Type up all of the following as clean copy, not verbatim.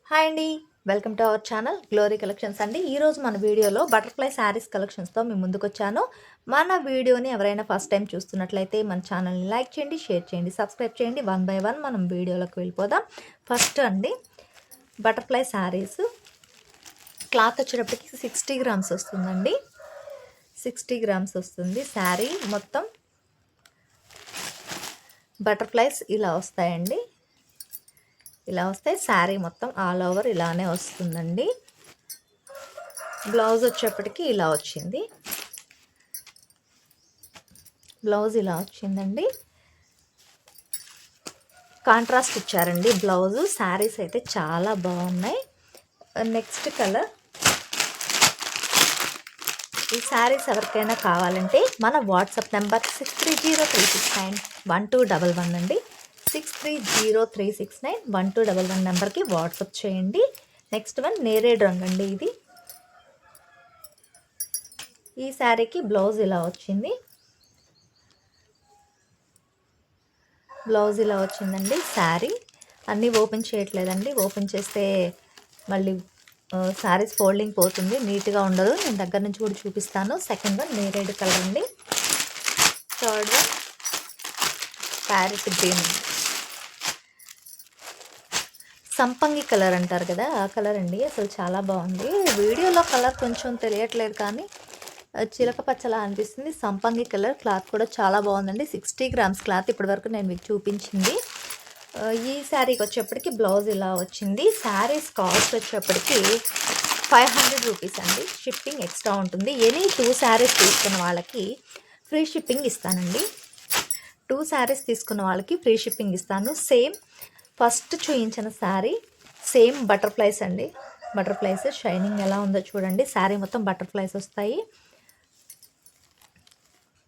Hi అండి, welcome to our channel glory collections అండి. ఈరోజు మన వీడియోలో బటర్ఫ్లై శారీస్ కలెక్షన్స్తో మేము ముందుకు వచ్చాను. మన వీడియోని ఎవరైనా ఫస్ట్ టైం చూస్తున్నట్లయితే మన ఛానల్ని లైక్ చేయండి, షేర్ చేయండి, సబ్స్క్రైబ్ చేయండి. 1 బై 1 మనం వీడియోలోకి వెళ్ళిపోదాం. ఫస్ట్ అండి, బటర్ఫ్లై శారీస్ క్లాత్ వచ్చేటప్పటికి 60 గ్రామ్స్ వస్తుందండి. 60 గ్రామ్స్ వస్తుంది. శారీ మొత్తం బటర్ఫ్లైస్ ఇలా వస్తాయండి. ఇలా వస్తాయి. శారీ మొత్తం ఆల్ ఓవర్ ఇలానే వస్తుందండి. బ్లౌజ్ వచ్చేప్పటికి ఇలా వచ్చింది. బ్లౌజ్ ఇలా వచ్చిందండి. కాంట్రాస్ట్ ఇచ్చారండి బ్లౌజు. శారీస్ అయితే చాలా బాగున్నాయి. Next colour. ఈ శారీస్ ఎవరికైనా కావాలంటే మన వాట్సాప్ నెంబర్ 6303691211 అండి. 6303691211 నెంబర్కి వాట్సాప్ చేయండి. నెక్స్ట్ వన్ నేరేడ్ రంగు అండి. ఇది ఈ శారీకి బ్లౌజ్ ఇలా వచ్చింది. బ్లౌజ్ ఇలా వచ్చిందండి. శారీ అన్నీ ఓపెన్ చేయట్లేదండి. ఓపెన్ చేస్తే మళ్ళీ శారీస్ ఫోల్డింగ్ పోతుంది, నీట్గా ఉండదు. నేను దగ్గర నుంచి కూడా చూపిస్తాను. సెకండ్ వన్ నేరేడ్ కలర్ అండి. థర్డ్ వన్ ప్యారెట్ గ్రీన్, సంపంగి కలర్ అంటారు కదా, ఆ కలర్ అండి. అసలు చాలా బాగుంది. వీడియోలో కలర్ కొంచెం తెలియట్లేదు కానీ చిలక పచ్చలా అనిపిస్తుంది. సంపంగి కలర్. క్లాత్ కూడా చాలా బాగుందండి. 60 గ్రామ్స్ క్లాత్ ఇప్పటివరకు నేను మీకు చూపించింది. ఈ శారీకి వచ్చేప్పటికి బ్లౌజ్ ఇలా వచ్చింది. శారీస్ కాస్ట్ వచ్చేప్పటికి 500 రూపీస్ అండి. షిప్పింగ్ ఎక్స్ట్రా ఉంటుంది. ఎనీ 2 శారీస్ తీసుకున్న వాళ్ళకి ఫ్రీ షిప్పింగ్ ఇస్తానండి. 2 శారీస్ తీసుకున్న వాళ్ళకి ఫ్రీ షిప్పింగ్ ఇస్తాను. సేమ్ ఫస్ట్ చూయించిన శారీ సేమ్ బటర్ఫ్లైస్ అండి. బటర్ఫ్లైస్ షైనింగ్ ఎలా ఉందో చూడండి. శారీ మొత్తం బటర్ఫ్లైస్ వస్తాయి.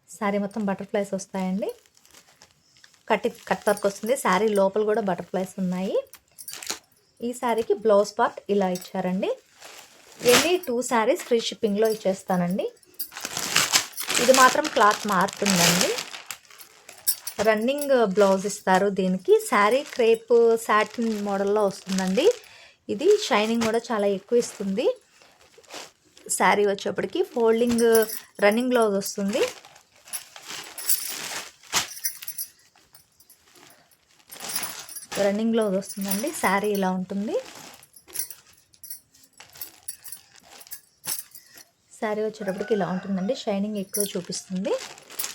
శారీ మొత్తం బటర్ఫ్లైస్ వస్తాయండి. కట్ వర్క్ వస్తుంది. శారీ లోపల కూడా బటర్ఫ్లైస్ ఉన్నాయి. ఈ శారీకి బ్లౌజ్ పార్ట్ ఇలా ఇచ్చారండి. ఎనీ 2 శారీస్ ఫ్రీ షిప్పింగ్లో ఇచ్చేస్తానండి. ఇది మాత్రం క్లాత్ మారుతుందండి. రన్నింగ్ బ్లౌజ్ ఇస్తారు దీనికి. శారీ క్రేప్ సాటిన్ మోడల్లో వస్తుందండి. ఇది షైనింగ్ కూడా చాలా ఎక్కువ ఇస్తుంది. శారీ వచ్చేప్పటికి ఫోల్డింగ్ రన్నింగ్ బ్లౌజ్ వస్తుంది. రన్నింగ్ బ్లౌజ్ వస్తుందండి. శారీ ఇలా ఉంటుంది. శారీ వచ్చేటప్పటికి ఇలా ఉంటుందండి. షైనింగ్ ఎక్కువ చూపిస్తుంది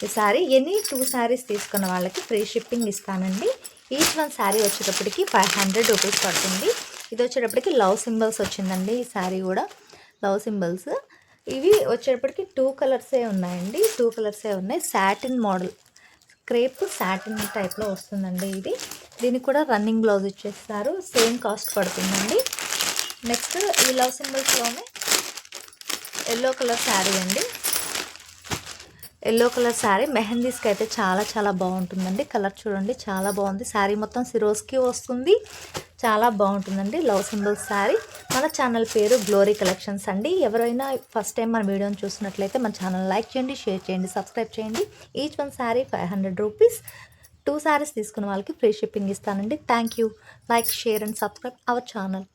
ఈ శారీ. ఎనీ 2 శారీస్ తీసుకున్న వాళ్ళకి ఫ్రీ షిప్పింగ్ ఇస్తానండి. ఈచ్ వన్ శారీ వచ్చేటప్పటికి 500 రూపీస్ పడుతుంది. ఇది వచ్చేటప్పటికి లవ్ సింబల్స్ వచ్చిందండి. ఈ శారీ కూడా లవ్ సింబల్స్. ఇవి వచ్చేటప్పటికి 2 కలర్సే ఉన్నాయండి. 2 కలర్సే ఉన్నాయి. సాటిన్ మోడల్, క్రేప్ సాటిన్ టైప్లో వస్తుందండి ఇది. దీనికి కూడా రన్నింగ్ బ్లౌజ్ ఇచ్చేస్తారు. సేమ్ కాస్ట్ పడుతుందండి. నెక్స్ట్ ఈ లవ్ సింబల్స్లోనే ఎల్లో కలర్ శారీ అండి. ఎల్లో కలర్ శారీ మెహందీస్కి అయితే చాలా చాలా బాగుంటుందండి. కలర్ చూడండి, చాలా బాగుంది. శారీ మొత్తం సిరోస్కి వస్తుంది. చాలా బాగుంటుందండి. Love symbols sari. మన ఛానల్ పేరు గ్లోరీ కలెక్షన్స్ అండి. ఎవరైనా ఫస్ట్ టైం మన వీడియోని చూసినట్లయితే మన ఛానల్ లైక్ చేయండి, షేర్ చేయండి, సబ్స్క్రైబ్ చేయండి. Each one sari 500 rupees. 2 saris తీసుకున్న వాళ్ళకి ఫ్రీ షిప్పింగ్ ఇస్తానండి. Thank you. Like, share and subscribe our channel.